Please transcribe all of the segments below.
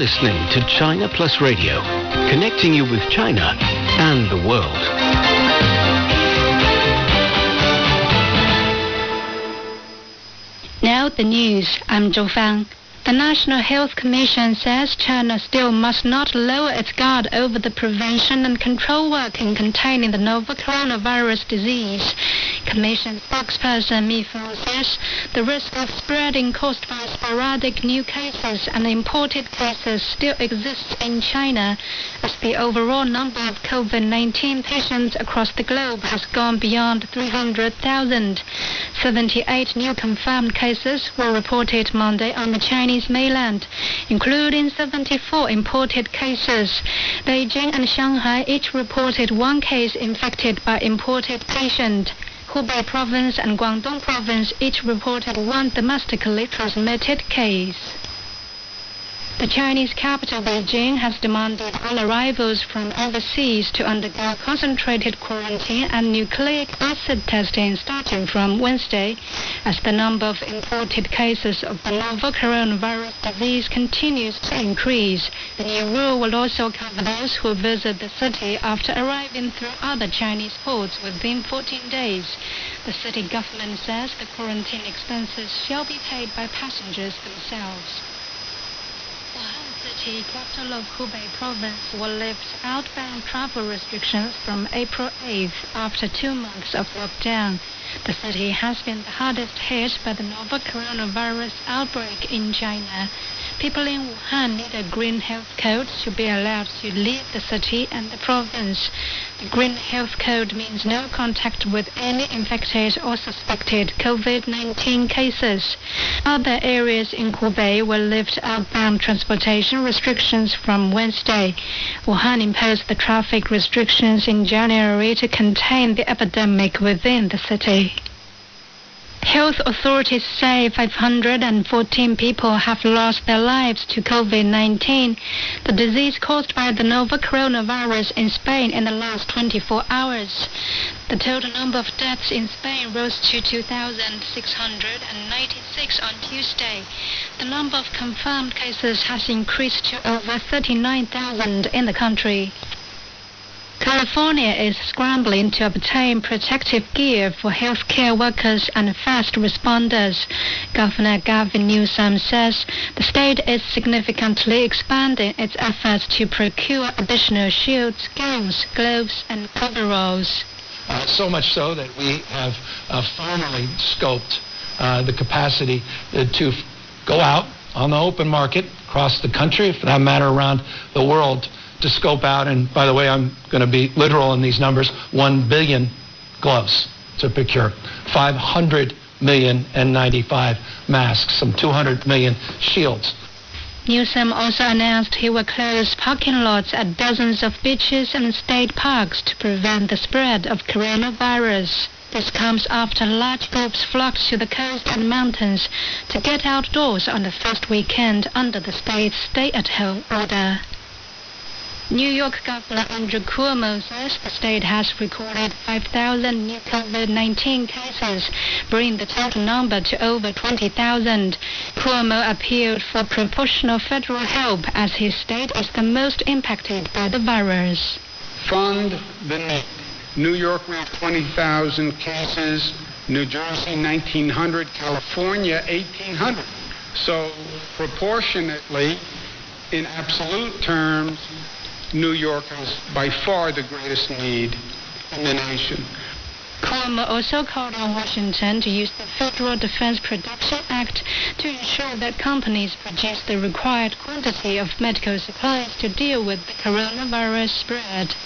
listening to China Plus Radio, connecting you with China and the world. Now the news. I'm Zhou Fang. The National Health Commission says China still must not lower its guard over the prevention and control work in containing the novel coronavirus disease. Commission spokesperson Mi Feng says the risk of spreading caused by sporadic new cases and imported cases still exists in China, as the overall number of COVID-19 patients across the globe has gone beyond 300,000. 78 new confirmed cases were reported Monday on the Chinese mainland, including 74 imported cases. Beijing and Shanghai each reported one case infected by imported patient. Hubei province and Guangdong province each reported one domestically transmitted case. The Chinese capital, Beijing, has demanded all arrivals from overseas to undergo concentrated quarantine and nucleic acid testing starting from Wednesday, as the number of imported cases of the novel coronavirus disease continues to increase. The new rule will also cover those who visit the city after arriving through other Chinese ports within 14 days. The city government says the quarantine expenses shall be paid by passengers themselves. City, capital of Hubei province, will lift outbound travel restrictions from April 8th after 2 months of lockdown. The city has been the hardest hit by the novel coronavirus outbreak in China. People in Wuhan need a green health code to be allowed to leave the city and the province. The green health code means no contact with any infected or suspected COVID-19 cases. Other areas in Hubei will lift outbound transportation restrictions from Wednesday. Wuhan imposed the traffic restrictions in January to contain the epidemic within the city. Health authorities say 514 people have lost their lives to COVID-19, the disease caused by the novel coronavirus in Spain in the last 24 hours. The total number of deaths in Spain rose to 2,696 on Tuesday. The number of confirmed cases has increased to over 39,000 in the country. California is scrambling to obtain protective gear for healthcare workers and first responders. Governor Gavin Newsom says the state is significantly expanding its efforts to procure additional shields, gowns, gloves, and coveralls. So much so that we have finally scoped the capacity to go out on the open market across the country, for that matter around the world, to scope out, and by the way, I'm going to be literal in these numbers, 1 billion gloves to procure, 500 million N95 masks, some 200 million shields. Newsom also announced he will close parking lots at dozens of beaches and state parks to prevent the spread of coronavirus. This comes after large groups flocked to the coast and mountains to get outdoors on the first weekend under the state's stay-at-home order. New York Governor Andrew Cuomo says the state has recorded 5,000 new COVID-19 cases, bringing the total number to over 20,000. Cuomo appealed for proportional federal help as his state is the most impacted by the virus. Fund the need. New York with 20,000 cases, New Jersey 1,900, California 1,800. So proportionately, in absolute terms, New York has by far the greatest need in the nation. Cuomo also called on Washington to use the Federal Defense Production Act to ensure that companies produce the required quantity of medical supplies to deal with the coronavirus spread.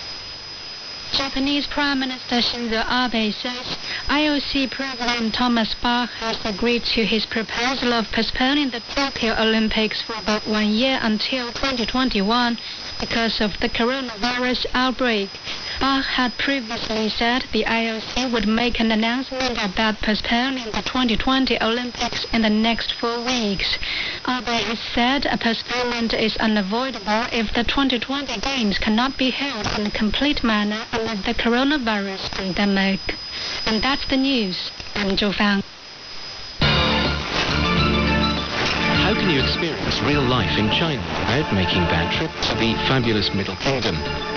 Japanese Prime Minister Shinzo Abe says IOC President Thomas Bach has agreed to his proposal of postponing the Tokyo Olympics for about 1 year until 2021 because of the coronavirus outbreak. Bach had previously said the IOC would make an announcement about postponing the 2020 Olympics in the next 4 weeks. Abe has said a postponement is unavoidable if the 2020 Games cannot be held in a complete manner amid the coronavirus pandemic. And that's the news. I'm Zhou Fang. How can you experience real life in China without making that trip to the fabulous Middle Kingdom?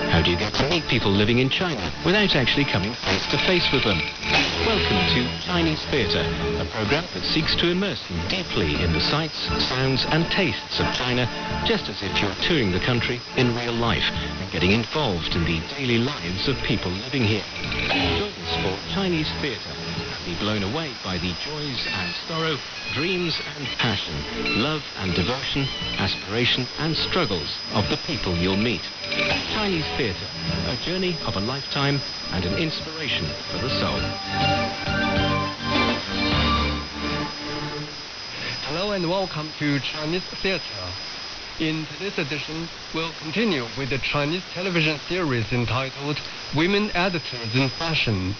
How do you get to meet people living in China without actually coming face to face with them? Welcome to Chinese Theatre, a program that seeks to immerse you deeply in the sights, sounds and tastes of China, just as if you're touring the country in real life and getting involved in the daily lives of people living here. Join us for Chinese Theatre. Be blown away by the joys and sorrow, dreams and passion, love and devotion, aspiration and struggles of the people you'll meet. Chinese Theatre, a journey of a lifetime and an inspiration for the soul. Hello and welcome to Chinese Theatre. In today's edition, we'll continue with the Chinese television series entitled Women Editors in Fashion.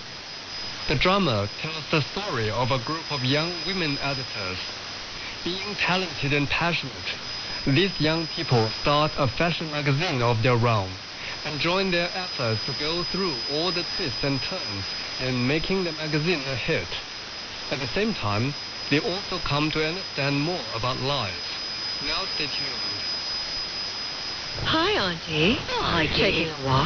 The drama tells the story of a group of young women editors. Being talented and passionate, these young people start a fashion magazine of their own and join their efforts to go through all the twists and turns in making the magazine a hit. At the same time, they also come to understand more about life. Now stay tuned. Hi, Auntie. Hi, Taking a walk?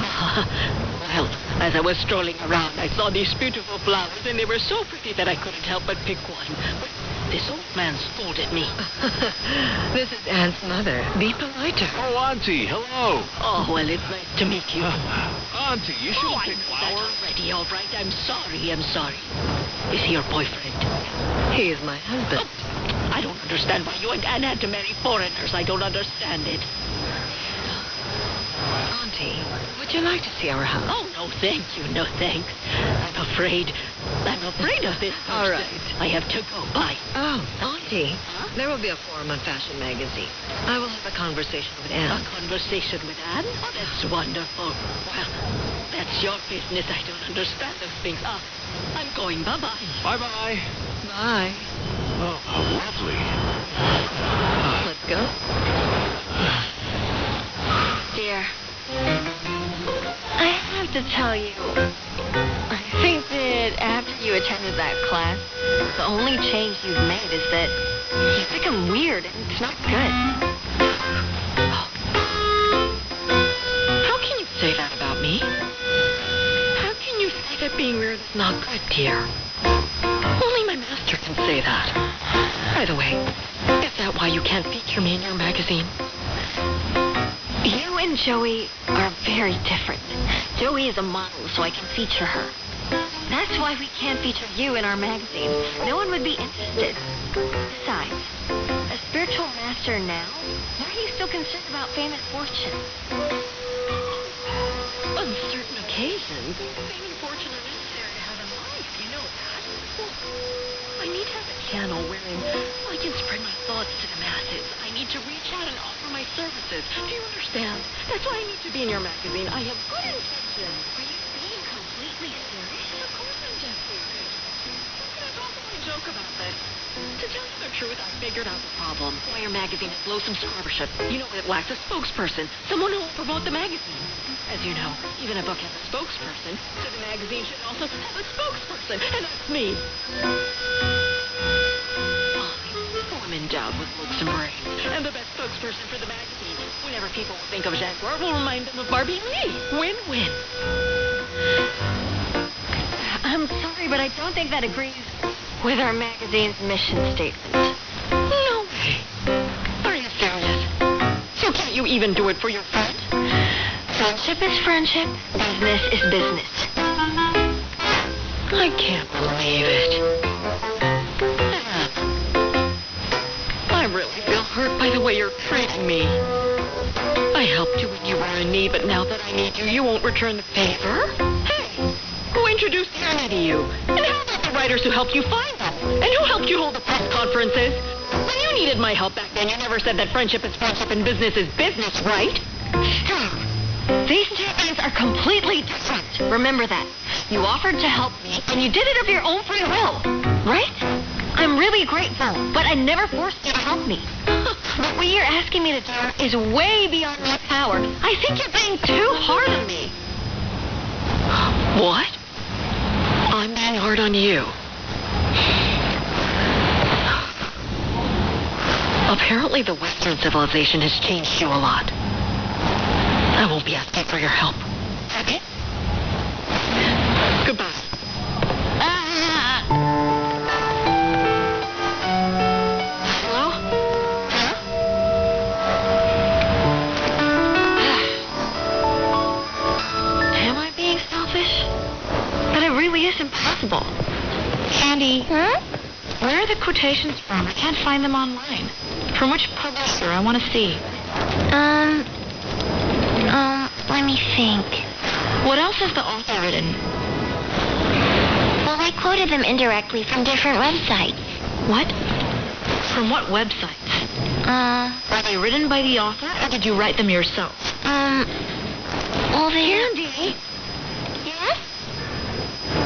Well, as I was strolling around, I saw these beautiful flowers, and they were so pretty that I couldn't help but pick one. But this old man scolded me. This is Anne's mother. Be politer. Oh, Auntie, hello. Oh, well, it's nice to meet you. Auntie, you shouldn't I pick know that flowers. already. All right, I'm sorry. Is he your boyfriend? He is my husband. Oh, I don't understand why you and Anne had to marry foreigners. I don't understand it. Auntie, would you like to see our house? Oh, no, thank you. No, thanks. I'm afraid of this. All right. I have to go. Bye. Oh, Auntie, Huh? there will be a forum on Fashion Magazine. I will have a conversation with Anne. A conversation with Anne? Oh, that's wonderful. Well, that's your business. I don't understand those things. I'm going. Bye-bye. Bye-bye. Bye. Oh, how lovely. Let's go. Dear, I have to tell you, I think that after you attended that class, the only change you've made is that you've become weird, and it's not good. How can you say that about me? How can you say that being weird is not good, dear? Only my master can say that. By the way, is that why you can't feature me in your magazine? You and Joey are very different. Joey is a model, so I can feature her. That's why we can't feature you in our magazine. No one would be interested. Besides, a spiritual master now? Why are you still concerned about fame and fortune? On certain occasions, fame and fortune are necessary to have in life. You know that. Well, I need to have a channel wherein I can spread my thoughts to the masses. I need to reach out and offer my services. Do you understand? That's why I need to be in your magazine. I have good intentions. Are you being completely serious? Of course I'm just serious. How can I possibly joke about this? To tell you the truth, I figured out the problem. Why your magazine has low subscribership. You know, it lacks a spokesperson. Someone who will promote the magazine. As you know, even a book has a spokesperson, so the magazine should also have a spokesperson, and that's me. I'm endowed with looks and brains, and the best spokesperson for the magazine. Whenever people think of Jaguar, will remind them of Barbie and me. Win-win. I'm sorry, but I don't think that agrees with our magazine's mission statement. No way. Are you serious? So can't you even do it for your friend? Friendship is friendship. Business is business. I can't believe it. I really feel hurt by the way you're treating me. I helped you when you were in need, but now that I need you, you won't return the favor? Hey, who introduced Anna to you? And how about the writers who helped you find them? And who helped you hold the press conferences? When you needed my help back then, you never said that friendship is friendship and business is business, right? Stop. These two things are completely different. Remember that. You offered to help me, and you did it of your own free will, right? I'm really grateful, but I never forced you to help me. But what you're asking me to do is way beyond my power. I think you're being too hard on me. What? I'm being hard on you. A Apparently the Western civilization has changed you a lot. I won't be asking for your help. Okay? Goodbye. Hello? Huh? Am I being selfish? But it really is impossible. Candy. Huh? Where are the quotations from? I can't find them online. From which publisher? I want to see. Let me think. What else has the author written? Well, I quoted them indirectly from different websites. What? From what websites? Are they written by the author, or did you write them yourself? Well, Candy? Yes?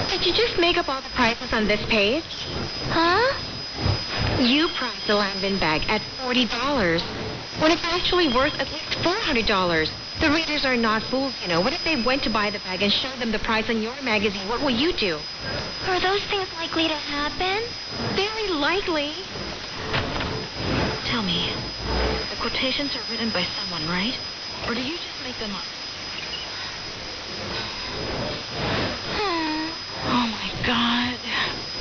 Did you just make up all the prices on this page? Huh? You priced the Lanvin bag at $40, when it's actually worth at least $400. The readers are not fools, you know. What if they went to buy the bag and showed them the price on your magazine? What will you do? Are those things likely to happen? Very likely. Tell me, the quotations are written by someone, right? Or do you just make them up? Oh, my God.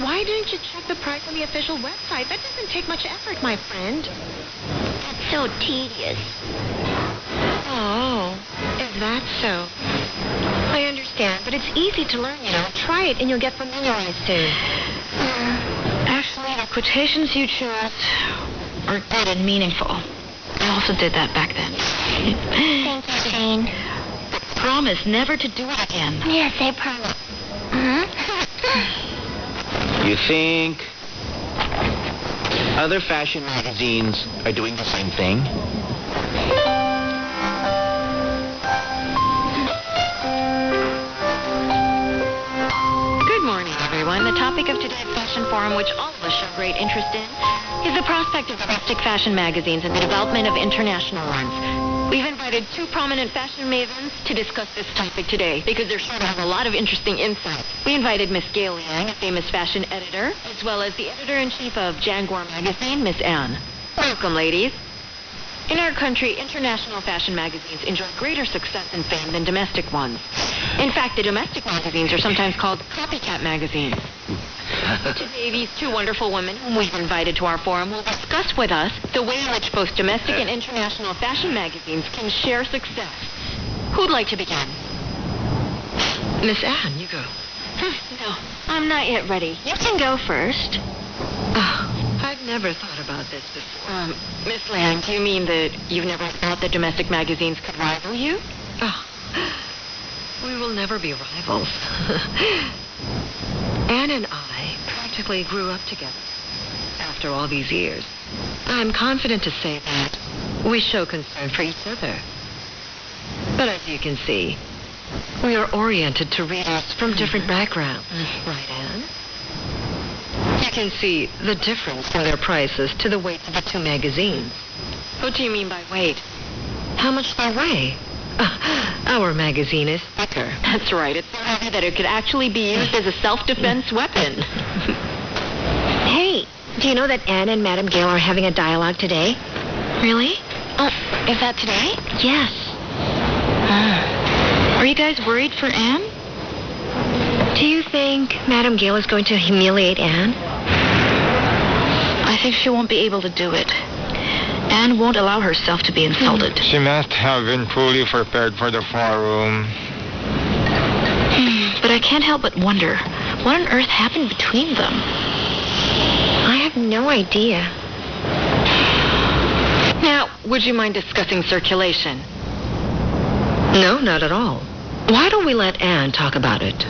Why didn't you check the price on the official website? That doesn't take much effort, my friend. That's so tedious. Oh, is that so? I understand, but it's easy to learn, you know. Try it and you'll get familiarized soon. Actually, the quotations you chose are good and meaningful. I also did that back then. Thank you, Jane. But promise never to do it again. Yes, I promise. You think other fashion magazines are doing the same thing? Good morning, everyone. The topic of today's fashion forum, which all of us show great interest in, is the prospect of domestic fashion magazines and the development of international ones. We've invited two prominent fashion mavens to discuss this topic today because they're sure to have a lot of interesting insights. We invited Miss Gail Liang, a famous fashion editor, as well as the editor-in-chief of Jaguar magazine, Miss Anne. Welcome, ladies. In our country, international fashion magazines enjoy greater success and fame than domestic ones. In fact, the domestic magazines are sometimes called copycat magazines. Today, these two wonderful women whom we've invited to our forum will discuss with us the way in which both domestic and international fashion magazines can share success. Who'd like to begin? Miss Anne, you go. No, I'm not yet ready. You can go first. Oh, I've never thought about this before. Miss Liang, do you mean that you've never thought that domestic magazines could rival you? Oh, we will never be rivals. Anne and I practically grew up together after all these years. I'm confident to say that we show concern for each other. But as you can see, we are oriented to readers from different backgrounds. Right, Anne? You can see the difference in their prices to the weight of the two magazines. What do you mean by weight? How much they weigh? Our magazine is thicker. That's right. It's so heavy that it could actually be used as a self-defense weapon. Hey, do you know that Anne and Madame Gail are having a dialogue today? Really? Oh, is that today? Yes. Are you guys worried for Anne? Do you think Madame Gail is going to humiliate Anne? I think she won't be able to do it. Anne won't allow herself to be insulted. She must have been fully prepared for the forum. But I can't help but wonder, what on earth happened between them? I have no idea. Now, would you mind discussing circulation? No, not at all. Why don't we let Anne talk about it?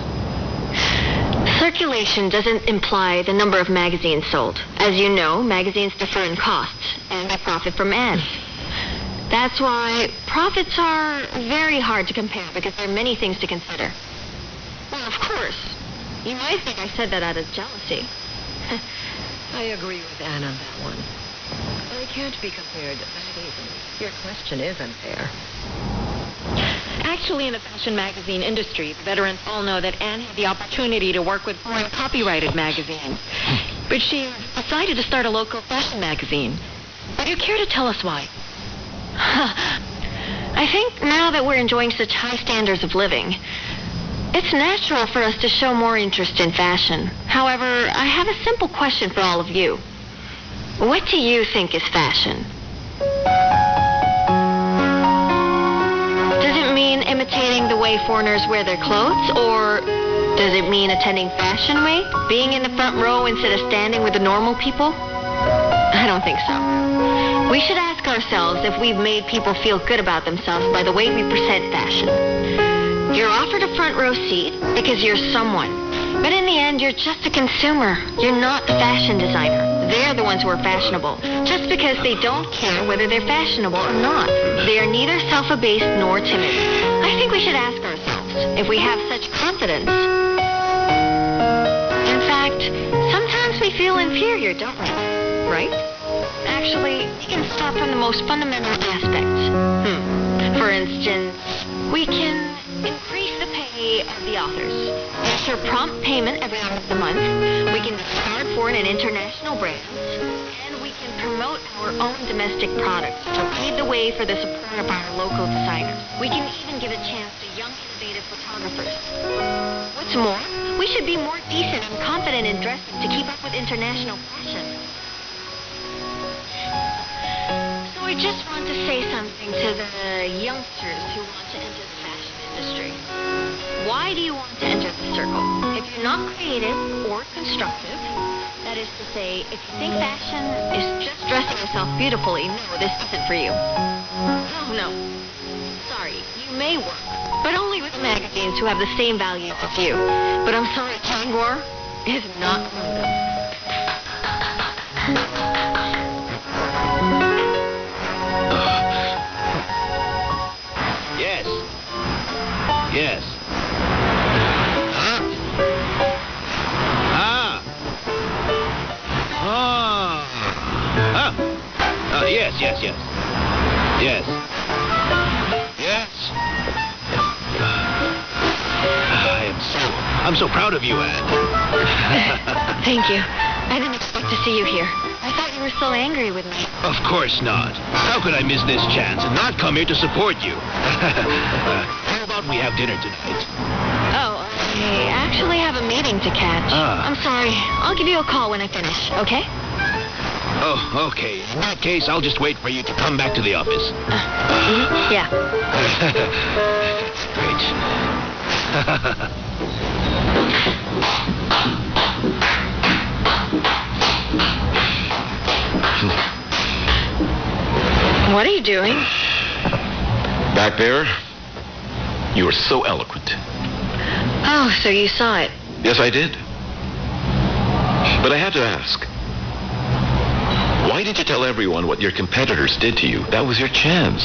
Circulation doesn't imply the number of magazines sold. As you know, magazines differ in costs, and they profit from ads. That's why profits are very hard to compare because there are many things to consider. Well, of course, you might think I said that out of jealousy. I agree with Anne on that one. They can't be compared that easily. Your question is unfair. Actually, in the fashion magazine industry, the veterans all know that Anne had the opportunity to work with foreign copyrighted magazines. But she decided to start a local fashion magazine. Would you care to tell us why? I think now that we're enjoying such high standards of living, it's natural for us to show more interest in fashion. However, I have a simple question for all of you. What do you think is fashion? Does it mean imitating the way foreigners wear their clothes, or does it mean attending Fashion Week? Being in the front row instead of standing with the normal people? I don't think so. We should ask ourselves if we've made people feel good about themselves by the way we present fashion. You're offered a front row seat because you're someone. But in the end, you're just a consumer. You're not the fashion designer. They're the ones who are fashionable, just because they don't care whether they're fashionable or not. They are neither self-abased nor timid. I think we should ask ourselves if we have such confidence. In fact, sometimes we feel inferior, don't we? Right? Actually, we can start from the most fundamental aspects. For instance, we can increase the pay of the authors, ensure prompt payment every end of the month, we can discard foreign and international brands, and we can promote our own domestic products to pave the way for the support of our local designers. We can even give a chance to young, innovative photographers. What's more, we should be more decent and confident in dressing to keep up with international fashion. So I just want to say something to the youngsters who want to enter the fashion industry. Why do you want to enter the circle? If you're not creative or constructive, that is to say, if you think fashion is just dressing yourself beautifully, no, this isn't for you. No. Sorry, you may work, but only with magazines who have the same values as you. But I'm sorry, Kangor is not among them. Yes. Huh? Yes. I'm so proud of you, Anne. Thank you. I didn't expect to see you here. I thought you were still angry with me. Of course not. How could I miss this chance and not come here to support you? How about we have dinner tonight? Oh, I actually have a meeting to catch. I'm sorry. I'll give you a call when I finish, okay? Oh, okay. In that case, I'll just wait for you to come back to the office. Yeah. Great. What are you doing? Back there, you were so eloquent. Oh, so you saw it. Yes, I did. But I had to ask, why did you tell everyone what your competitors did to you? That was your chance.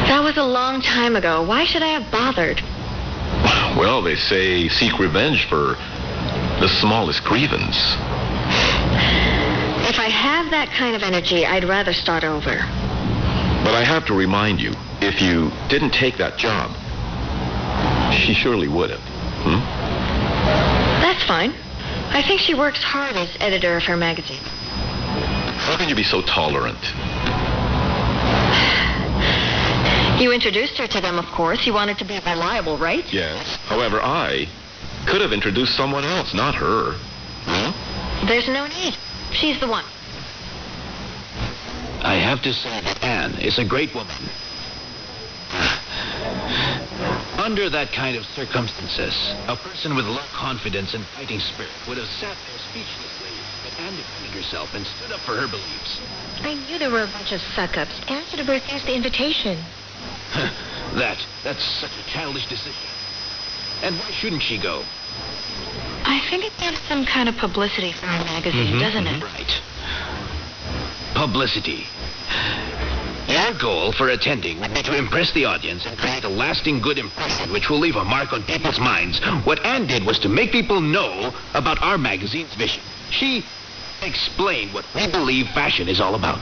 That was a long time ago. Why should I have bothered? Well, they say seek revenge for the smallest grievance. If I have that kind of energy, I'd rather start over. But I have to remind you, if you didn't take that job, she surely would have. That's fine. I think she works hard as editor of her magazine. How can you be so tolerant? You introduced her to them, of course. You wanted to be reliable, right? Yes. However, I could have introduced someone else, not her. There's no need. She's the one. I have to say that Anne is a great woman. Under that kind of circumstances, a person with low confidence and fighting spirit would have sat there speechlessly, but Anne defended herself and stood up for her beliefs. I knew there were a bunch of suck-ups. Anne should have refused the invitation. That's such a childish decision. And why shouldn't she go? I think it gives some kind of publicity for our magazine, doesn't it? Right. Publicity. Your goal for attending would be to impress the audience and create a lasting good impression which will leave a mark on people's minds. What Anne did was to make people know about our magazine's vision. She explained what we believe fashion is all about.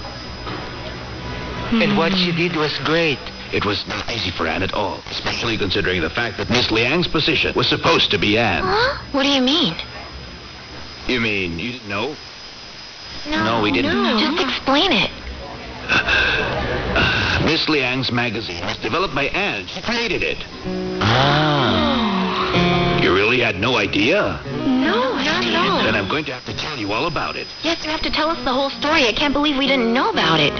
And what she did was great. It was not easy for Anne at all, especially considering the fact that Miss Liang's position was supposed to be Anne's. Huh? What do you mean? You mean you didn't know? No, we didn't. No. Just explain it. Miss Liang's magazine was developed by Anne. She created it. You really had no idea? No, not at all. Then I'm going to have to tell you all about it. Yes, you have to tell us the whole story. I can't believe we didn't know about it.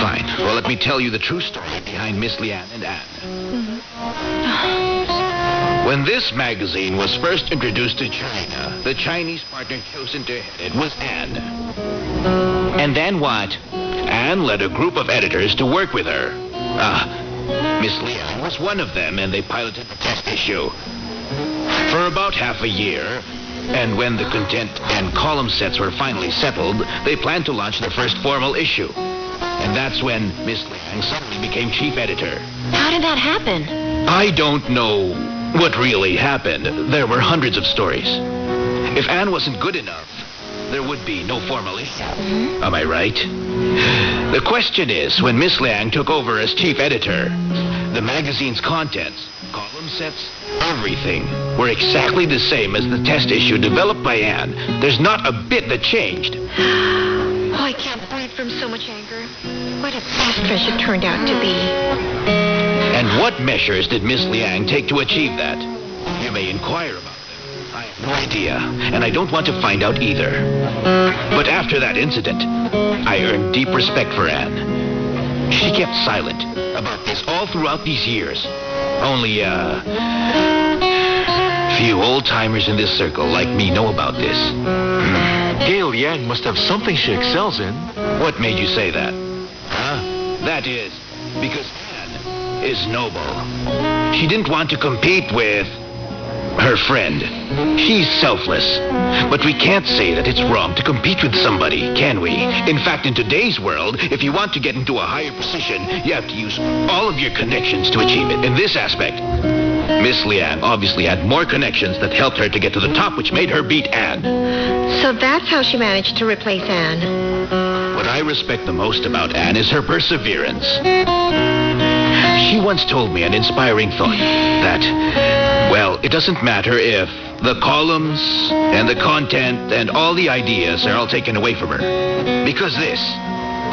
Fine. Well, let me tell you the true story behind Miss Liang and Anne. When this magazine was first introduced to China, the Chinese partner chosen to head it was Anne. And then what? Anne led a group of editors to work with her. Miss Liang was one of them, and they piloted the test issue for about half a year. And when the content and column sets were finally settled, they planned to launch the first formal issue. And that's when Miss Liang suddenly became chief editor. How did that happen? I don't know what really happened. There were hundreds of stories. If Anne wasn't good enough, there would be no formal issue. Am I right? The question is, when Miss Liang took over as chief editor, the magazine's contents, column sets, everything were exactly the same as the test issue developed by Anne. There's not a bit that changed. Oh, I can't breathe from so much anger. What a disastrous it turned out to be. And what measures did Miss Liang take to achieve that? You may inquire about them. I have no idea, and I don't want to find out either. But after that incident, I earned deep respect for Anne. She kept silent about this all throughout these years. Only, few old-timers in this circle like me know about this. Gail Yang must have something she excels in. What made you say that? Huh? That is, because Anne is noble. She didn't want to compete with her friend. She's selfless. But we can't say that it's wrong to compete with somebody, can we? In fact, in today's world, if you want to get into a higher position, you have to use all of your connections to achieve it. In this aspect, Miss Liang obviously had more connections that helped her to get to the top, which made her beat Anne. So that's how she managed to replace Anne. What I respect the most about Anne is her perseverance. She once told me an inspiring thought that, well, it doesn't matter if the columns and the content and all the ideas are all taken away from her, because this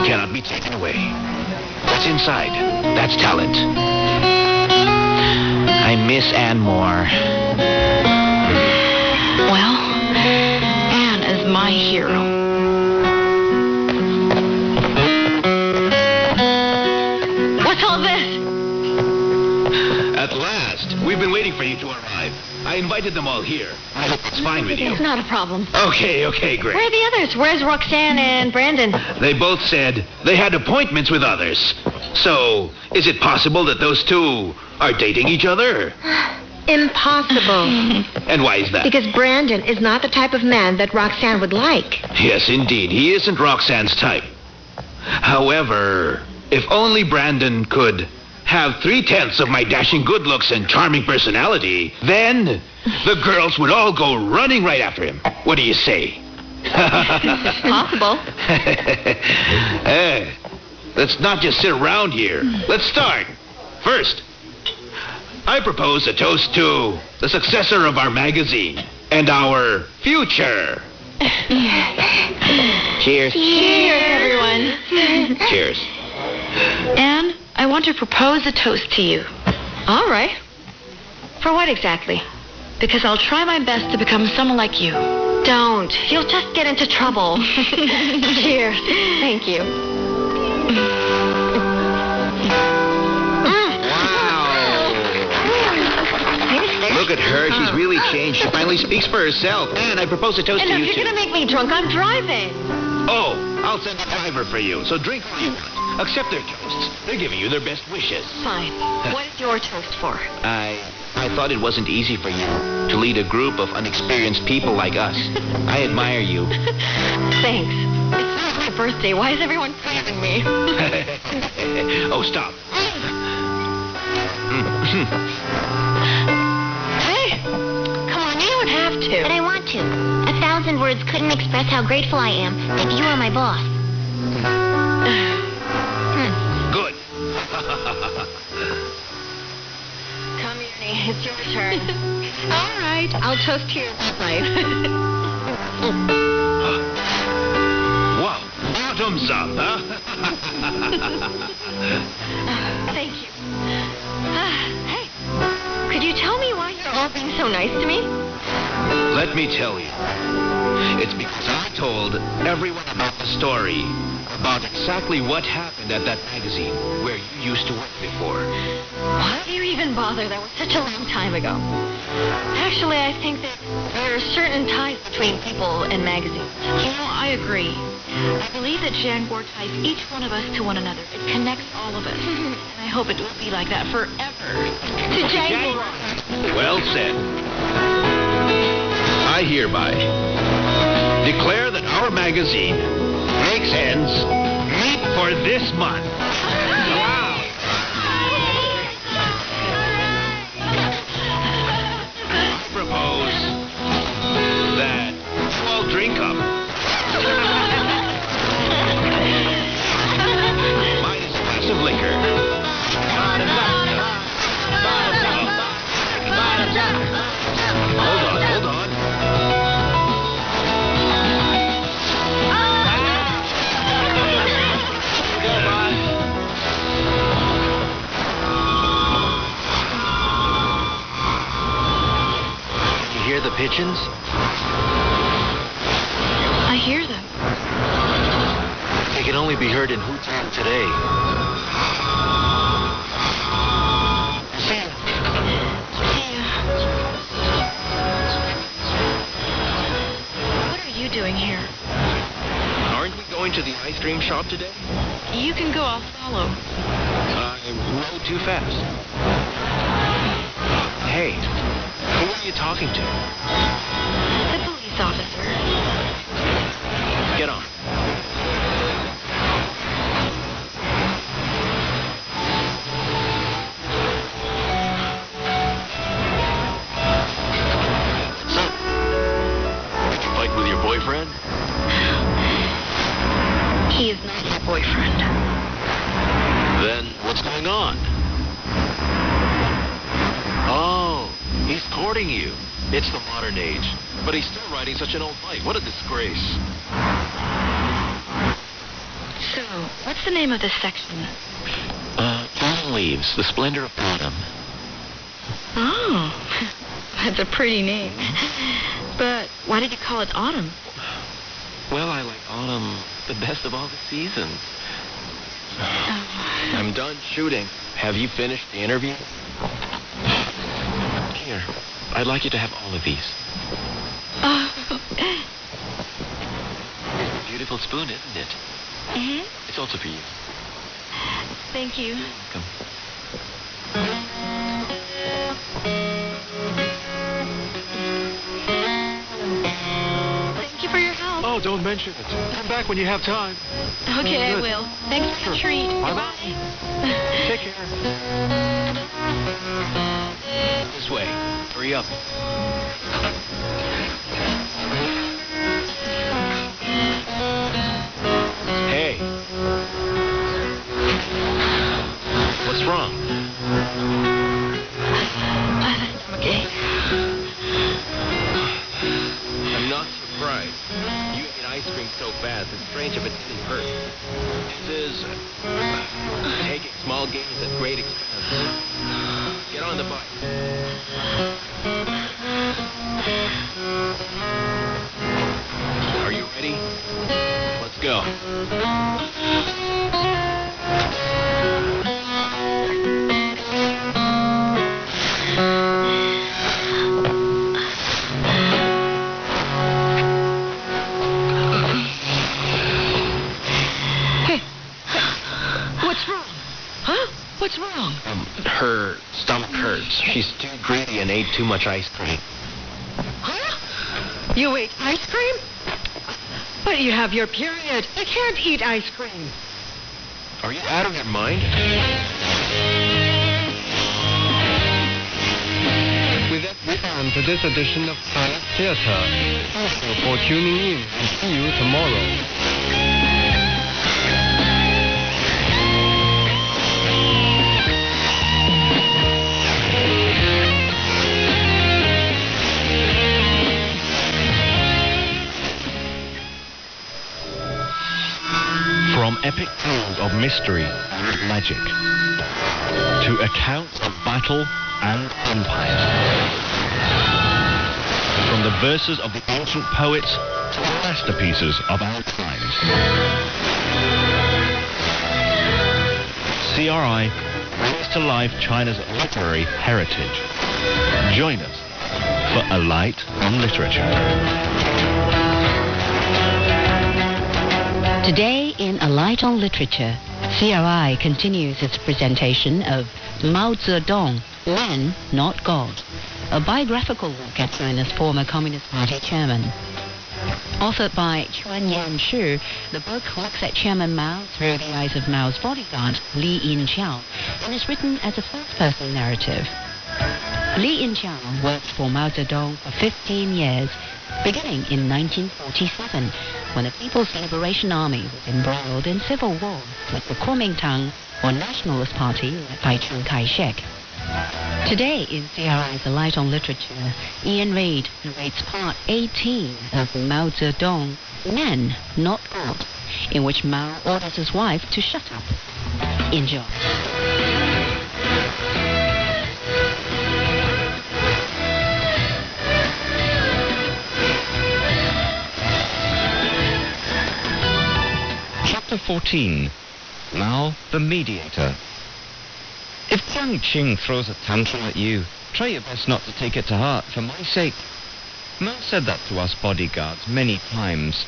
cannot be taken away. What's inside? That's talent. I miss Anne more. Well, Anne is my hero. What's all this? At last. We've been waiting for you to arrive. I invited them all here. I hope it's fine with you. It's not a problem. Okay, great. Where are the others? Where's Roxanne and Brandon? They both said they had appointments with others. So, is it possible that those two are dating each other? Impossible. And why is that? Because Brandon is not the type of man that Roxanne would like. Yes, indeed. He isn't Roxanne's type. However, if only Brandon could have 3/10 of my dashing good looks and charming personality, then the girls would all go running right after him. What do you say? Possible. Hey, let's not just sit around here. Let's start. First, I propose a toast to the successor of our magazine and our future. Cheers. Cheers, everyone. Cheers. Anne, I want to propose a toast to you. All right. For what exactly? Because I'll try my best to become someone like you. Don't. You'll just get into trouble. Cheers. Thank you. Look at her. She's really changed. She finally speaks for herself. And I propose a toast to And you, if you're too. going to make me drunk, I'm driving. Oh, I'll send a driver for you. So drink all you want. Accept their toasts. They're giving you their best wishes. Fine. What is your toast for? I thought it wasn't easy for you to lead a group of unexperienced people like us. I admire you. Thanks. It's not my birthday. Why is everyone praising me? Oh, stop. Hey, come on, you don't have to. But I want to. 1,000 words couldn't express how grateful I am that you are my boss. Good. Come, Ernie, it's your turn. All right, I'll toast to your life. nice to me? Let me tell you. It's because I told everyone about the story, about exactly what happened at that magazine where you used to work before. Why do you even bother? That was such a long time ago. Actually, I think that there are certain ties between people and magazines. You know, I agree. I believe that Jaguar ties each one of us to one another. It connects all of us. And I hope it will be like that forever. To Jaguar. Well said. I hereby declare that our magazine makes ends meet for this month. Wow. I propose that you all drink up. Minus a glass of liquor. Hold on. You hear the pigeons? I hear them. They can only be heard in Hootown today. What are you doing here? Aren't we going to the ice cream shop today? You can go, I'll follow. I rode too fast. Hey, who are you talking to? The police officer. Get on. So, did you fight with your boyfriend? He is not your boyfriend. Then what's going on? Oh, he's courting you. It's the modern age. But he's still riding such an old bike. What a disgrace. So, what's the name of this section? Autumn Leaves, the splendor of autumn. Oh, that's a pretty name. But why did you call it autumn? Well, I like autumn the best of all the seasons. I'm done shooting. Have you finished the interview? Here, I'd like you to have all of these. Oh. Beautiful spoon, isn't it? Mm-hmm. It's also for you. Thank you. Come. Thank you for your help. Oh, don't mention it. Come back when you have time. Okay, I Good. will. Thanks for the treat. Bye-bye. Goodbye. Take care. This way. Hurry up. Hey. What's wrong? Okay. I'm not surprised. You eat ice cream so fast, it's strange if it didn't hurt. This is taking small gains at great expense. Get on the bike. Are you ready? Let's go. What's wrong? Huh? What's wrong? Her stomach hurts. She's too greedy and ate too much ice cream. Huh? You ate ice cream? But you have your period. I can't eat ice cream. Are you out of your mind? With that, we end to this edition of Chinese Theater. Thank you for tuning in and see you tomorrow. From epic tales of mystery and magic to accounts of battle and empire. from the verses of the ancient poets to the masterpieces of our times. CRI brings to life China's literary heritage. Join us for A Light on Literature. Today in A Light on Literature, CRI continues its presentation of Mao Zedong, Man, Not God, a biographical look at China's former Communist Party chairman. Authored by Chuan Yan-shi, the book looks at Chairman Mao through the eyes of Mao's bodyguard, Li Yin-chiao, and is written as a first-person narrative. Li Yin-chiao worked for Mao Zedong for 15 years, beginning in 1947, when the People's Liberation Army was embroiled in civil war with the Kuomintang, or Nationalist Party, led by Chiang Kai-shek. Today in CRI's A Light on Literature, Ian Reid narrates part 18 of Mao Zedong, Man, Not God, in which Mao orders his wife to shut up. Enjoy. Chapter 14. Mao the Mediator. If Jiang Qing throws a tantrum at you, try your best not to take it to heart, for my sake. Mao said that to us bodyguards many times.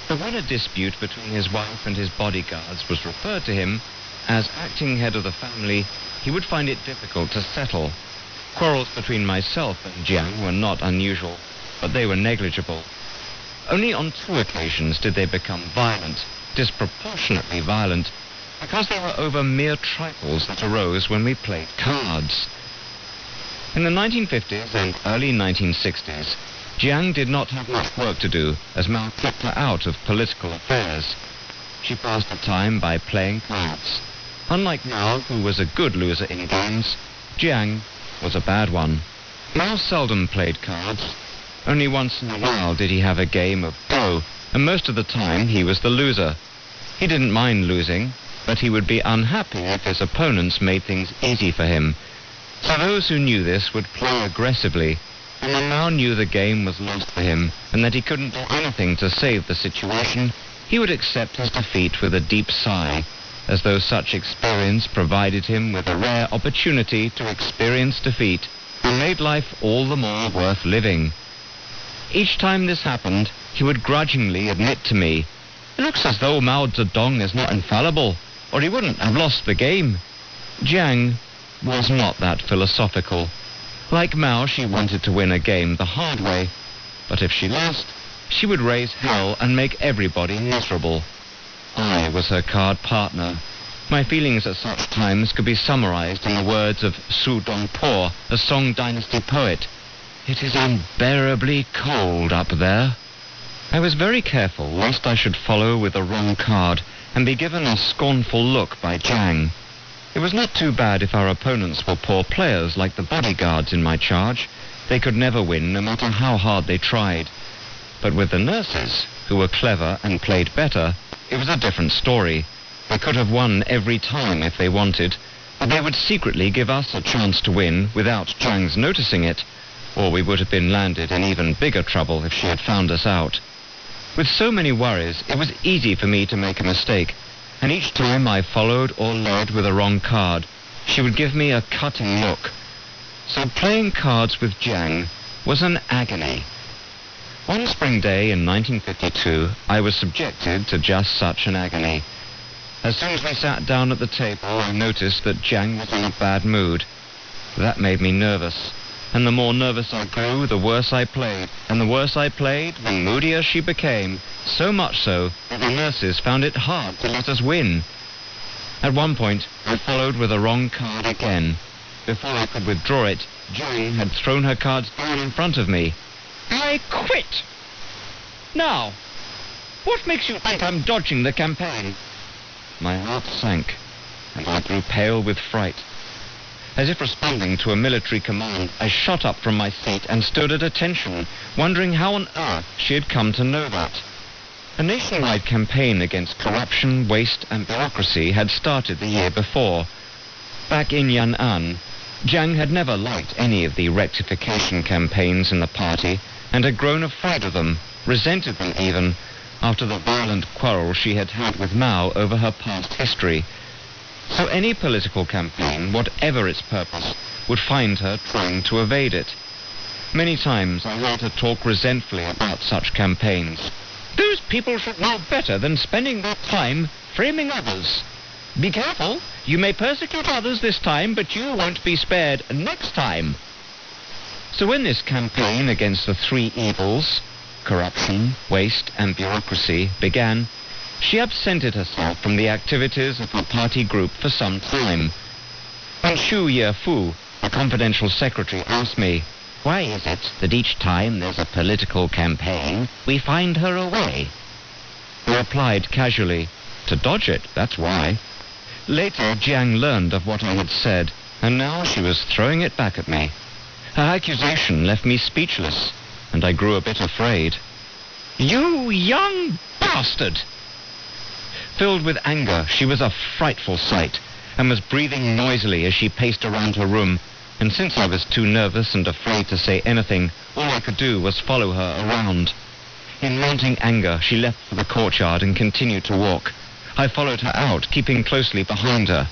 But when a dispute between his wife and his bodyguards was referred to him, as acting head of the family, he would find it difficult to settle. Quarrels between myself and Jiang were not unusual, but they were negligible. Only on 2 occasions did they become violent, disproportionately violent, because they were over mere trifles that arose when we played cards. In the 1950s and early 1960s, Jiang did not have much work to do, as Mao kept her out of political affairs. She passed the time by playing cards. Unlike Mao, who was a good loser in games, Jiang was a bad one. Mao seldom played cards. Only once in a while did he have a game of Go, and most of the time he was the loser. He didn't mind losing, but he would be unhappy if his opponents made things easy for him. So those who knew this would play aggressively, and when Mao knew the game was lost for him and that he couldn't do anything to save the situation, he would accept his defeat with a deep sigh, as though such experience provided him with a rare opportunity to experience defeat and made life all the more worth living. Each time this happened, he would grudgingly admit to me, "It looks as though Mao Zedong is not infallible, or he wouldn't have lost the game." Jiang was not that philosophical. Like Mao, she wanted to win a game the hard way, but if she lost, she would raise hell and make everybody miserable. I was her card partner. My feelings at such times could be summarized in the words of Su Dongpo, a Song Dynasty poet. "It is unbearably cold up there." I was very careful lest I should follow with the wrong card and be given a scornful look by Jiang. It was not too bad if our opponents were poor players like the bodyguards in my charge. They could never win no matter how hard they tried. But with the nurses, who were clever and played better, it was a different story. They could have won every time if they wanted, but they would secretly give us a chance to win without Jiang's noticing it, or we would have been landed in even bigger trouble if she had found us out. With so many worries, it was easy for me to make a mistake, and each time I followed or led with a wrong card, she would give me a cutting look. So playing cards with Jiang was an agony. One spring day in 1952, I was subjected to just such an agony. As soon as we sat down at the table, I noticed that Jiang was in a bad mood. That made me nervous. And the more nervous I grew, the worse I played. And the worse I played, the moodier she became. So much so that the nurses found it hard to let us win. At one point, I followed with a wrong card again. Before I could withdraw it, Jiang had thrown her cards down in front of me. "I quit! Now, what makes you think I'm dodging the campaign?" My heart sank, and I grew pale with fright. As if responding to a military command, I shot up from my seat and stood at attention, wondering how on earth she had come to know that. A nationwide campaign against corruption, waste, and bureaucracy had started the year before. Back in Yan'an, Jiang had never liked any of the rectification campaigns in the party, and had grown afraid of them, resented them even, after the violent quarrel she had had with Mao over her past history. So any political campaign, whatever its purpose, would find her trying to evade it. Many times I heard her talk resentfully about such campaigns. Those people should know better than spending their time framing others. Be careful, you may persecute others this time, but you won't be spared next time. So when this campaign against the three evils, corruption, waste, and bureaucracy, began, she absented herself from the activities of her party group for some time. When Xu Yefu, the confidential secretary, asked me, "Why is it that each time there's a political campaign, we find her away?" I replied casually, "To dodge it, that's why." Later, Jiang learned of what I had said, and now she was throwing it back at me. Her accusation left me speechless, and I grew a bit afraid. "You young bastard!" Filled with anger, she was a frightful sight, and was breathing noisily as she paced around her room, and since I was too nervous and afraid to say anything, all I could do was follow her around. In mounting anger, she left for the courtyard and continued to walk. I followed her out, keeping closely behind her.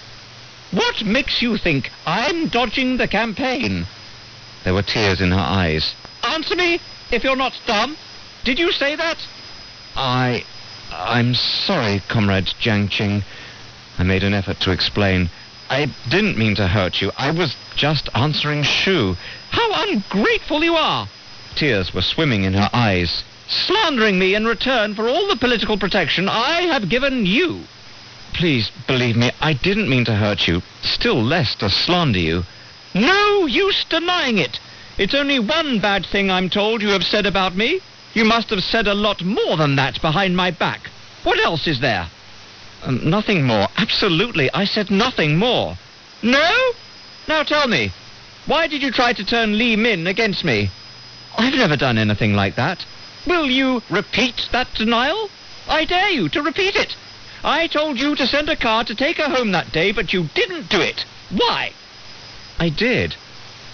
"What makes you think I'm dodging the campaign?" There were tears in her eyes. "Answer me, if you're not dumb. Did you say that?" I'm sorry, Comrade Jiang Qing." I made an effort to explain. "I didn't mean to hurt you. I was just answering Shu." "How ungrateful you are!" Tears were swimming in her eyes. "Slandering me in return for all the political protection I have given you." "Please believe me, I didn't mean to hurt you, still less to slander you." "No use denying it. It's only one bad thing I'm told you have said about me. You must have said a lot more than that behind my back. What else is there?" Nothing more. Absolutely, I said nothing more." "No? Now tell me, why did you try to turn Li Min against me?" "I've never done anything like that." "Will you repeat that denial? I dare you to repeat it. I told you to send a car to take her home that day, but you didn't do it. Why?" "I did.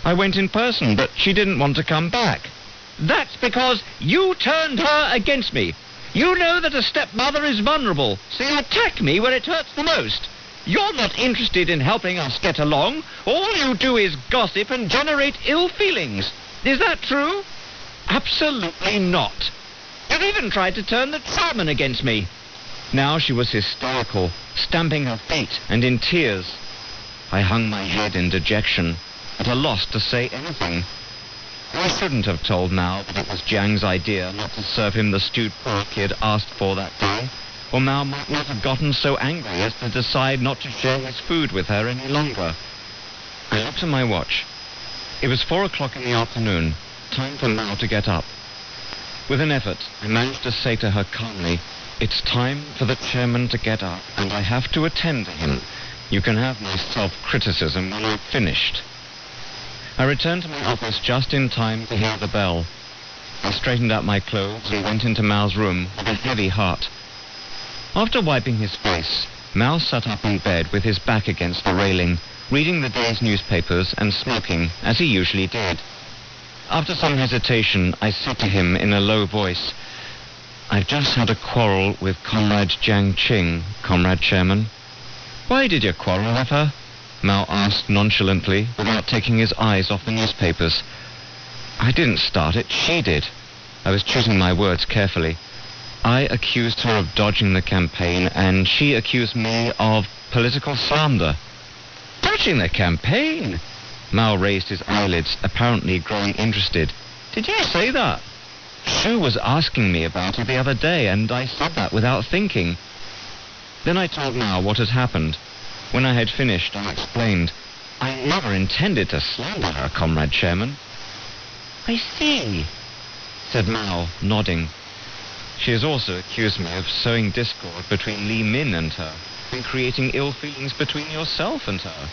I went in person, but she didn't want to come back." "That's because you turned her against me. You know that a stepmother is vulnerable, so you attack me where it hurts the most. You're not interested in helping us get along. All you do is gossip and generate ill feelings. Is that true?" "Absolutely not. You've even tried to turn the chairman against me." Now she was hysterical, stamping her feet and in tears. I hung my head in dejection, at a loss to say anything. I shouldn't have told Mao that it was Jiang's idea not to serve him the stewed pork he had asked for that day, or Mao might not have gotten so angry as to decide not to share his food with her any longer. I looked at my watch. It was 4 o'clock in the afternoon, time for Mao to get up. With an effort, I managed to say to her calmly, "It's time for the chairman to get up, and I have to attend to him. You can have my self-criticism when I've finished." I returned to my office just in time to hear the bell. I straightened out my clothes and went into Mao's room with a heavy heart. After wiping his face, Mao sat up in bed with his back against the railing, reading the day's newspapers and smoking, as he usually did. After some hesitation, I said to him in a low voice, "I've just had a quarrel with Comrade Jiang Qing, Comrade Chairman." "Why did you quarrel with her?" Mao asked nonchalantly, without taking his eyes off the newspapers. "I didn't start it, she did." I was choosing my words carefully. "I accused her of dodging the campaign, and she accused me of political slander." "Dodging the campaign?" Mao raised his eyelids, apparently growing interested. "Did you say that?" "Shu was asking me about it the other day, and I said that without thinking." Then I told Mao what had happened. When I had finished, I explained, "I never intended to slander her, Comrade Chairman." "I see," said Mao, nodding. "She has also accused me of sowing discord between Li Min and her, and creating ill feelings between yourself and her.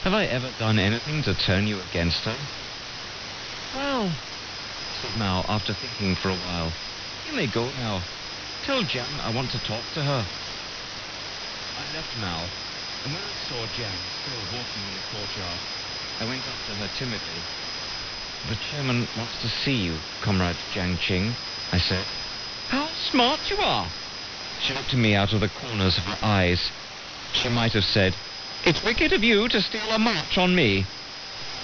Have I ever done anything to turn you against her?" "Well," said Mao after thinking for a while, "you may go now. Tell Jiang I want to talk to her." I left Mao, and when I saw Jiang still walking in the courtyard, I went up to her timidly. The chairman wants to see you, Comrade Jiang Qing, I said. How smart you are! She looked at me out of the corners of her eyes. She might have said, It's wicked of you to steal a march on me.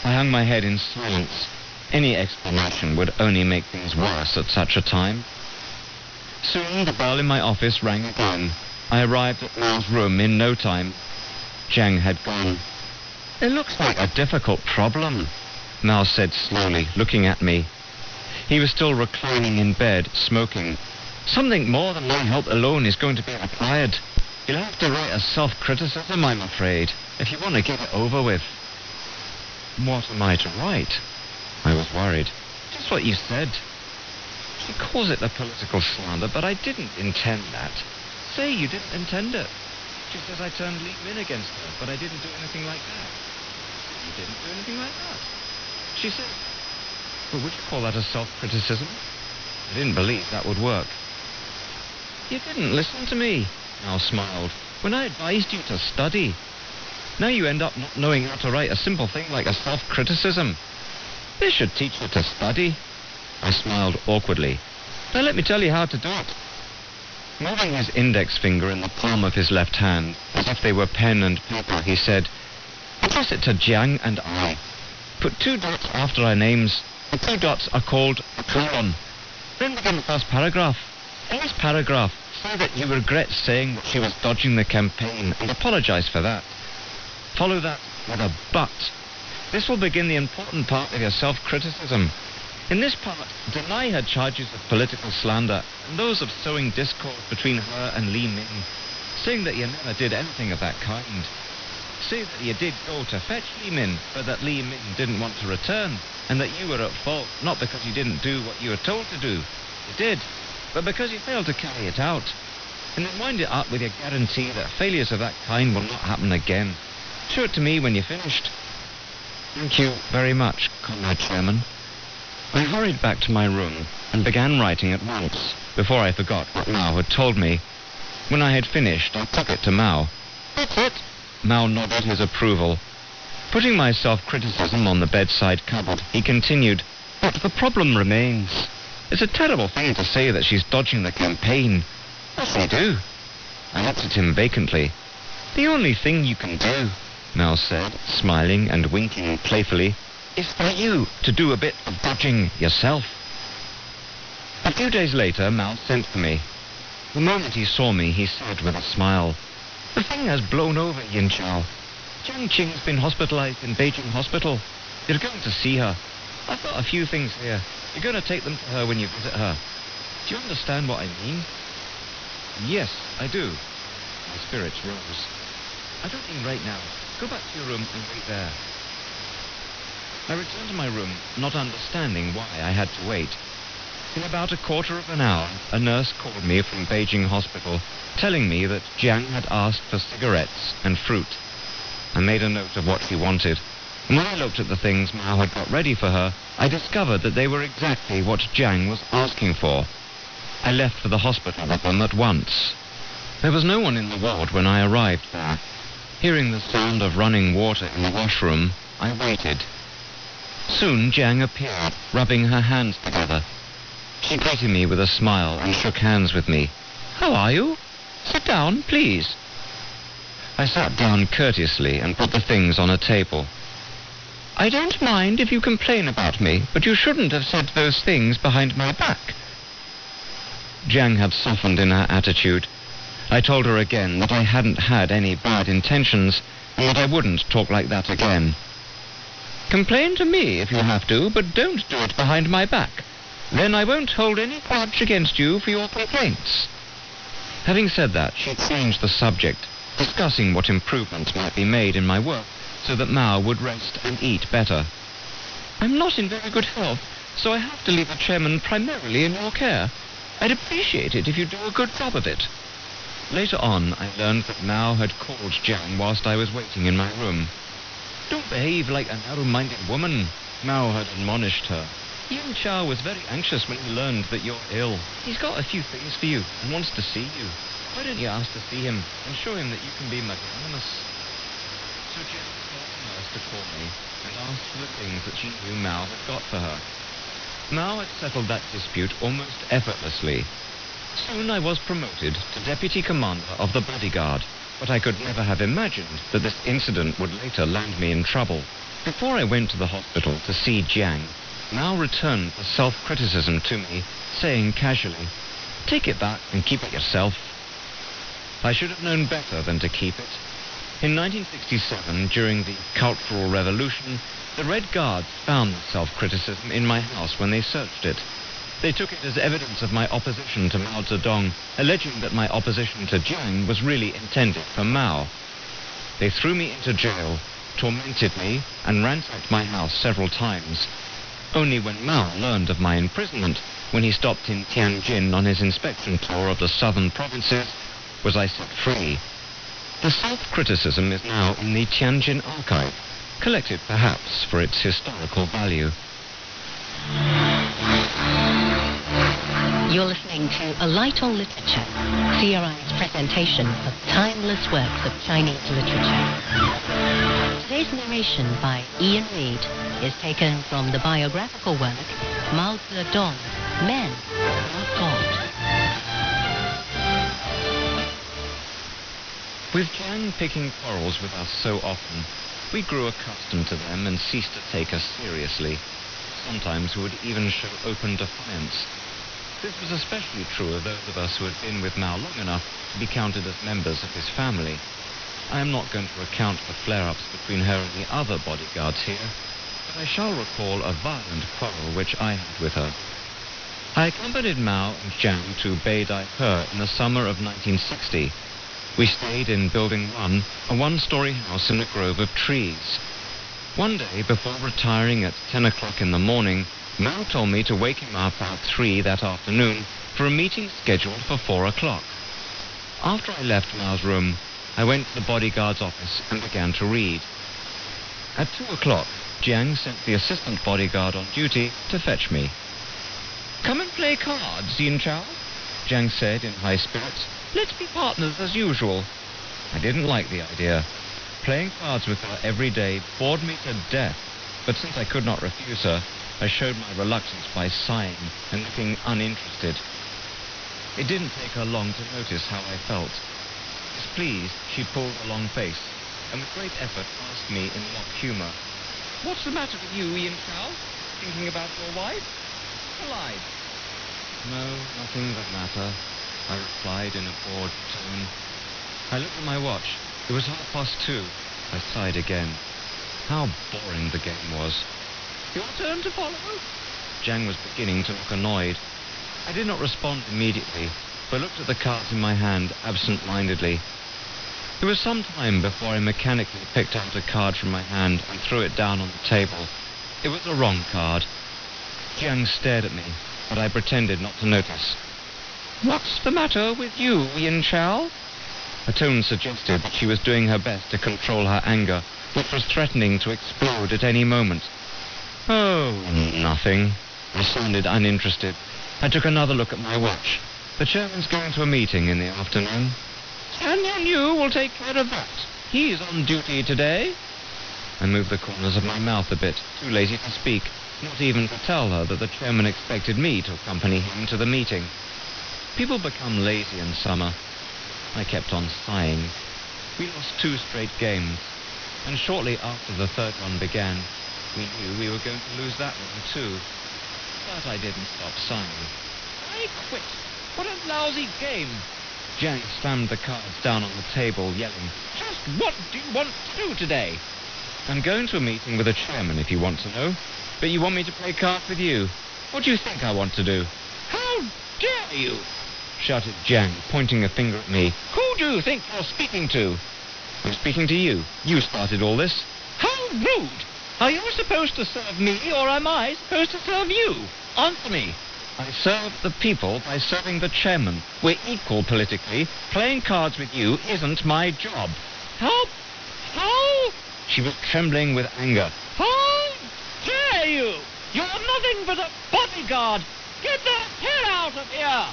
I hung my head in silence. Any explanation would only make things worse at such a time. Soon the bell in my office rang again. I arrived at Mao's room in no time. Jiang had gone. It looks like a difficult problem, Mao said slowly, looking at me. He was still reclining in bed, smoking. Something more than my help alone is going to be required. You'll have to write a self-criticism, I'm afraid, if you want to get it over with. What am I to write? I was worried. Just what you said. She calls it a political slander, but I didn't intend that. Say you didn't intend it. She says I turned Li Min against her, but I didn't do anything like that. You didn't do anything like that. She said, but would you call that a self-criticism? I didn't believe that would work. You didn't listen to me, Mao smiled, when I advised you to study. Now you end up not knowing how to write a simple thing like a self-criticism. This should teach you to study. I smiled awkwardly. Now let me tell you how to do it. Moving his index finger in the palm of his left hand, as if they were pen and paper, he said, address it to Jiang and I. Put 2 dots after our names. The 2 dots are called a colon. Then begin the first paragraph. In this paragraph, say that you regret saying that she was dodging the campaign and apologize for that. Follow that with a but. This will begin the important part of your self-criticism. In this part, deny her charges of political slander and those of sowing discord between her and Li Min, saying that you never did anything of that kind. Say that you did go to fetch Li Min, but that Li Min didn't want to return, and that you were at fault not because you didn't do what you were told to do. You did, but because you failed to carry it out. And then wind it up with your guarantee that failures of that kind will not happen again. Show it to me when you're finished. Thank you very much, Comrade Chairman. I hurried back to my room and began writing at once, before I forgot what Mao had told me. When I had finished, I took it to Mao. That's it. Mao nodded his approval. Putting my self-criticism on the bedside cupboard, he continued, but the problem remains. It's a terrible thing to say that she's dodging the campaign. What's they do? I looked at him vacantly. The only thing you can do, Mao said, smiling and winking playfully, is for you to do a bit of dodging yourself. A few days later, Mao sent for me. The moment he saw me, he said with a smile, the thing has blown over, Yin Chao. Jiang Qing's been hospitalized in Beijing Hospital. You're going to see her. I've got a few things here. You're going to take them to her when you visit her. Do you understand what I mean? Yes, I do. My spirits rose. I don't mean right now. Go back to your room and wait there. I returned to my room, not understanding why I had to wait. In about a quarter of an hour, a nurse called me from Beijing Hospital, telling me that Jiang had asked for cigarettes and fruit. I made a note of what she wanted, and when I looked at the things Mao had got ready for her, I discovered that they were exactly what Jiang was asking for. I left for the hospital with them at once. There was no one in the ward when I arrived there. Hearing the sound of running water in the washroom, I waited. Soon Jiang appeared, rubbing her hands together. She greeted me with a smile and shook hands with me. How are you? Sit down, please. I sat down courteously and put the things on a table. I don't mind if you complain about me, but you shouldn't have said those things behind my back. Jiang had softened in her attitude. I told her again that I hadn't had any bad intentions and that I wouldn't talk like that again. Complain to me if you have to, but don't do it behind my back. Then I won't hold any grudge against you for your complaints. Having said that, she changed the subject, discussing what improvements might be made in my work so that Mao would rest and eat better. I'm not in very good health, so I have to leave the chairman primarily in your care. I'd appreciate it if you'd do a good job of it. Later on, I learned that Mao had called Jiang whilst I was waiting in my room. Don't behave like a narrow-minded woman, Mao had admonished her. Yin Chao was very anxious when he learned that you're ill. He's got a few things for you and wants to see you. Why don't you ask to see him and show him that you can be magnanimous? So Jiang told the nurse to call me and asked for the things that she knew Mao had got for her. Mao had settled that dispute almost effortlessly. Soon I was promoted to deputy commander of the bodyguard, but I could never have imagined that this incident would later land me in trouble. Before I went to the hospital to see Jiang, Mao returned the self-criticism to me, saying casually, "Take it back and keep it yourself." I should have known better than to keep it. In 1967, during the Cultural Revolution, the Red Guards found the self-criticism in my house when they searched it. They took it as evidence of my opposition to Mao Zedong, alleging that my opposition to Jiang was really intended for Mao. They threw me into jail, tormented me, and ransacked my house several times. Only when Mao learned of my imprisonment, when he stopped in Tianjin on his inspection tour of the southern provinces, was I set free. The self-criticism is now in the Tianjin archive, collected perhaps for its historical value. You're listening to A Light on Literature, CRI's presentation of timeless works of Chinese literature. Today's narration by Ian Reid is taken from the biographical work Mao Zedong, Men, Not God. With Jiang picking quarrels with us so often, we grew accustomed to them and ceased to take us seriously. Sometimes we would even show open defiance. This was especially true of those of us who had been with Mao long enough to be counted as members of his family. I am not going to recount the flare-ups between her and the other bodyguards here, but I shall recall a violent quarrel which I had with her. I accompanied Mao and Jiang to Beidaihe in the summer of 1960. We stayed in Building 1, a one-story house in a grove of trees. One day, before retiring at 10 o'clock in the morning, Mao told me to wake him up at 3 that afternoon for a meeting scheduled for 4 o'clock. After I left Mao's room, I went to the bodyguard's office and began to read. At 2 o'clock, Jiang sent the assistant bodyguard on duty to fetch me. "Come and play cards, Yin Chao," Jiang said in high spirits. "Let's be partners as usual." I didn't like the idea. Playing cards with her every day bored me to death, but since I could not refuse her, I showed my reluctance by sighing and looking uninterested. It didn't take her long to notice how I felt. Displeased, she pulled a long face, and with great effort asked me in mock humor, "What's the matter with you, Yin Chao? Thinking about your wife?" I lied. "No, nothing the matter," I replied in a bored tone. I looked at my watch. It was 2:30. I sighed again. How boring the game was. "Your turn to follow?" Jiang was beginning to look annoyed. I did not respond immediately, but looked at the cards in my hand absent-mindedly. It was some time before I mechanically picked out a card from my hand and threw it down on the table. It was the wrong card. Jiang stared at me, but I pretended not to notice. "What's the matter with you, Yin Chao?" Her tone suggested that she was doing her best to control her anger, which was threatening to explode at any moment. "Oh, nothing." I sounded uninterested. I took another look at my watch. "The chairman's going to a meeting in the afternoon." "Tan Yan Yu will take care of that. He's on duty today." I moved the corners of my mouth a bit, too lazy to speak, not even to tell her that the chairman expected me to accompany him to the meeting. People become lazy in summer. I kept on sighing. We lost 2 straight games, and shortly after the third one began, we knew we were going to lose that one too. But I didn't stop sighing. "I quit. What a lousy game." Jiang slammed the cards down on the table, yelling, "Just what do you want to do today?" "I'm going to a meeting with the chairman, if you want to know. But you want me to play cards with you. What do you think I want to do?" "How dare you!" shouted Jiang, pointing a finger at me. "Who do you think you're speaking to?" "I'm speaking to you. You started all this." "How rude! Are you supposed to serve me, or am I supposed to serve you? Answer me." "I serve the people by serving the chairman. We're equal politically. Playing cards with you isn't my job." How? She was trembling with anger. "How dare you! You're nothing but a bodyguard! Get the hell out of here!"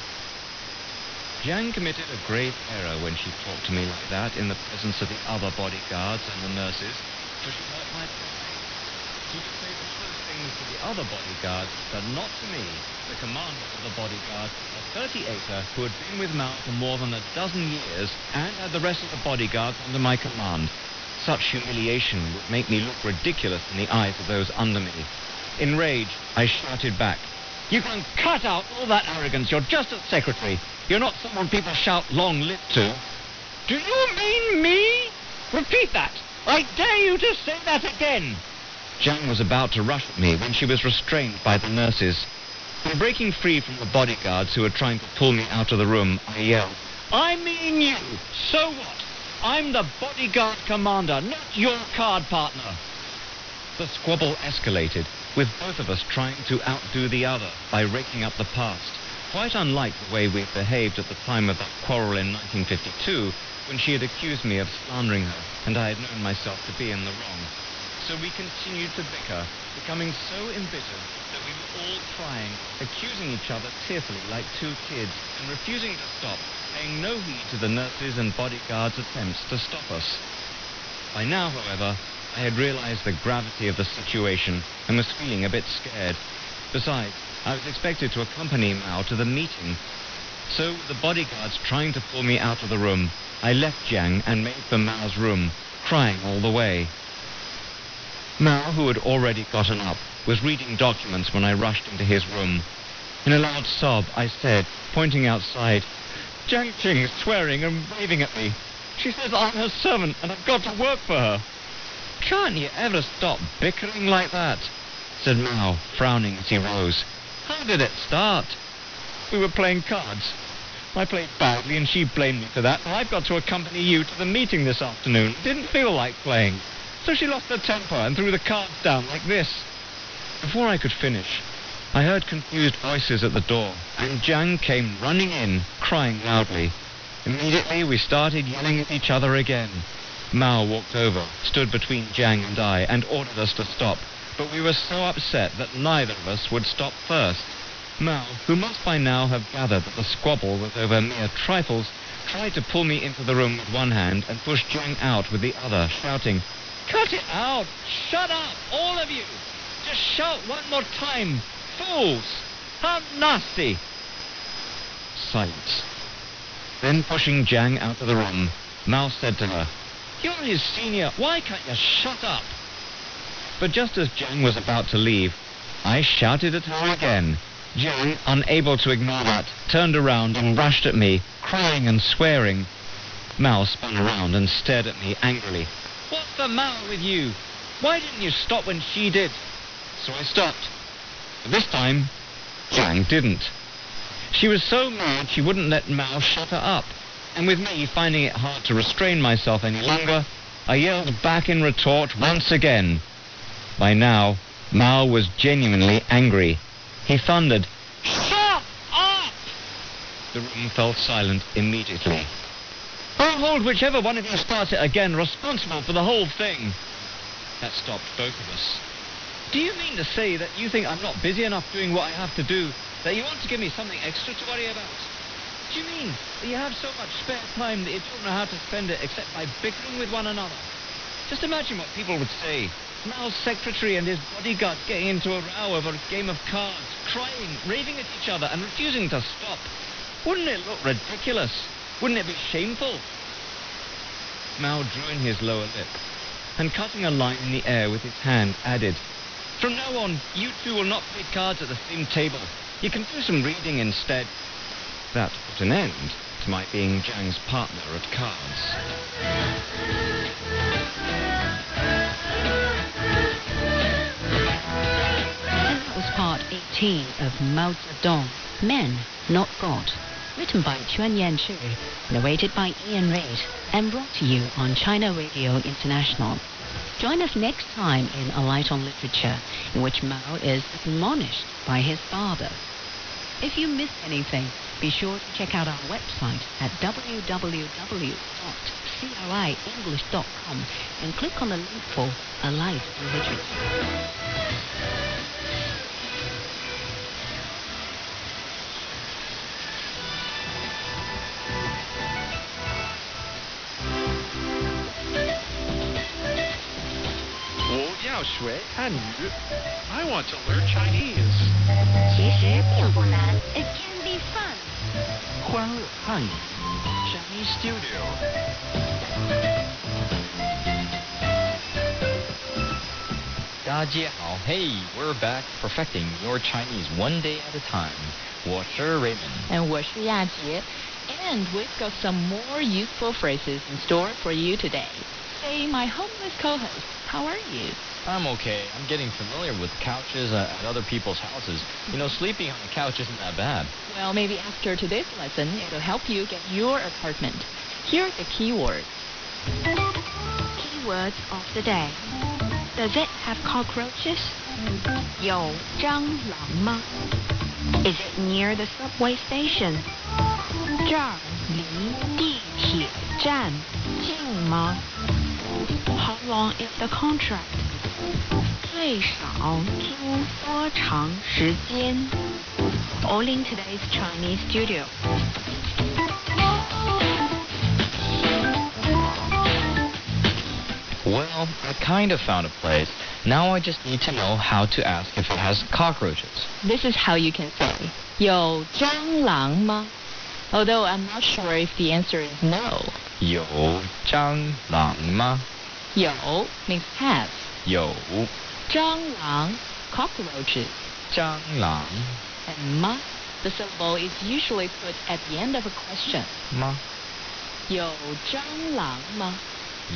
Jiang committed a grave error when she talked to me like that in the presence of the other bodyguards and the nurses, for she hurt my pride. She could say all those things to the other bodyguards, but not to me, the commander of the bodyguards, a 38er who had been with Mao for more than a dozen years and had the rest of the bodyguards under my command. Such humiliation would make me look ridiculous in the eyes of those under me. Enraged, I shouted back, "You can cut out all that arrogance. You're just a secretary. You're not someone people shout long-lived to." "Do you mean me? Repeat that. I dare you to say that again." Jiang was about to rush at me when she was restrained by the nurses. In breaking free from the bodyguards who were trying to pull me out of the room, I yelled, "I mean you. So what? I'm the bodyguard commander, not your card partner." The squabble escalated, with both of us trying to outdo the other by raking up the past, quite unlike the way we behaved at the time of that quarrel in 1952, when she had accused me of slandering her, and I had known myself to be in the wrong. So we continued to bicker, becoming so embittered that we were all crying, accusing each other tearfully like two kids, and refusing to stop, paying no heed to the nurses' and bodyguards' attempts to stop us. By now, however, I had realized the gravity of the situation and was feeling a bit scared. Besides, I was expected to accompany Mao to the meeting. So, with the bodyguards trying to pull me out of the room, I left Jiang and made for Mao's room, crying all the way. Mao, who had already gotten up, was reading documents when I rushed into his room. In a loud sob, I said, pointing outside, "Jiang Qing is swearing and waving at me. She says I'm her servant and I've got to work for her." "Can't you ever stop bickering like that?" said Mao, frowning as he rose. "How did it start?" "We were playing cards. I played badly and she blamed me for that, and I've got to accompany you to the meeting this afternoon. Didn't feel like playing. So she lost her temper and threw the cards down like this." Before I could finish, I heard confused voices at the door, and Jiang came running in, crying loudly. Immediately we started yelling at each other again. Mao walked over, stood between Jiang and I, and ordered us to stop, but we were so upset that neither of us would stop first. Mao, who must by now have gathered that the squabble was over mere trifles, tried to pull me into the room with one hand and push Jiang out with the other, shouting, "Cut it out! Shut up, all of you! Just shout one more time! Fools! How nasty!" Silence. Then, pushing Jiang out of the room, Mao said to her, "You're his senior. Why can't you shut up?" But just as Jiang was about to leave, I shouted at her again. Jiang, unable to ignore that, turned around and rushed at me, crying and swearing. Mao spun around and stared at me angrily. "What's the matter with you? Why didn't you stop when she did?" So I stopped. But this time, Jiang didn't. She was so mad she wouldn't let Mao shut her up. And with me finding it hard to restrain myself any longer, I yelled back in retort once again. By now, Mao was genuinely angry. He thundered, "Shut up!" The room fell silent immediately. "I'll hold whichever one of you starts it again responsible for the whole thing." That stopped both of us. "Do you mean to say that you think I'm not busy enough doing what I have to do, that you want to give me something extra to worry about? Do you mean that you have so much spare time that you don't know how to spend it except by bickering with one another? Just imagine what people would say. Mao's secretary and his bodyguard getting into a row over a game of cards, crying, raving at each other and refusing to stop. Wouldn't it look ridiculous? Wouldn't it be shameful?" Mao drew in his lower lip and, cutting a line in the air with his hand, added, "From now on, you two will not play cards at the same table. You can do some reading instead." That put an end to my being Jiang's partner at cards. And that was part 18 of Mao Zedong, Men, Not God, written by Chuan Yanshi, narrated by Ian Reid, and brought to you on China Radio International. Join us next time in A Light on Literature, in which Mao is admonished by his father. If you missed anything, be sure to check out our website at www.crienglish.com and click on the link for A Light on Literature. 要学汉语 I want to learn Chinese. 其实并不难 It can be fun. 欢乐汉语 Chinese Studio。大家好 Hey, we're back perfecting your Chinese one day at a time. 我是 Raymond. And 我是亚杰. And we've got some more useful phrases in store for you today. Say, my homeless co-host, how are you? I'm okay. I'm getting familiar with couches at other people's houses. You know, sleeping on the couch isn't that bad. Well, maybe after today's lesson, it'll help you get your apartment. Here are the keywords. Keywords of the day. Does it have cockroaches? 有蟑螂吗? Is it near the subway station? 这儿离地铁站近吗? How long is the contract? 最少租多长时间? All in today's Chinese studio. Well, I kind of found a place. Now I just need to know how to ask if it has cockroaches. This is how you can say, 有蟑螂吗? Although I'm not sure if the answer is no. 有蟑螂吗?有 means have. 有蟑螂 cockroaches. 蟑螂 And 吗 the syllable is usually put at the end of a question. 吗?有蟑螂吗?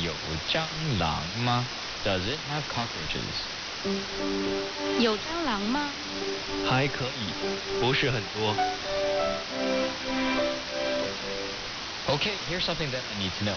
有蟑螂吗? Does it have cockroaches? 有蟑螂吗?还可以，不是很多。 Okay, here's something that I need to know.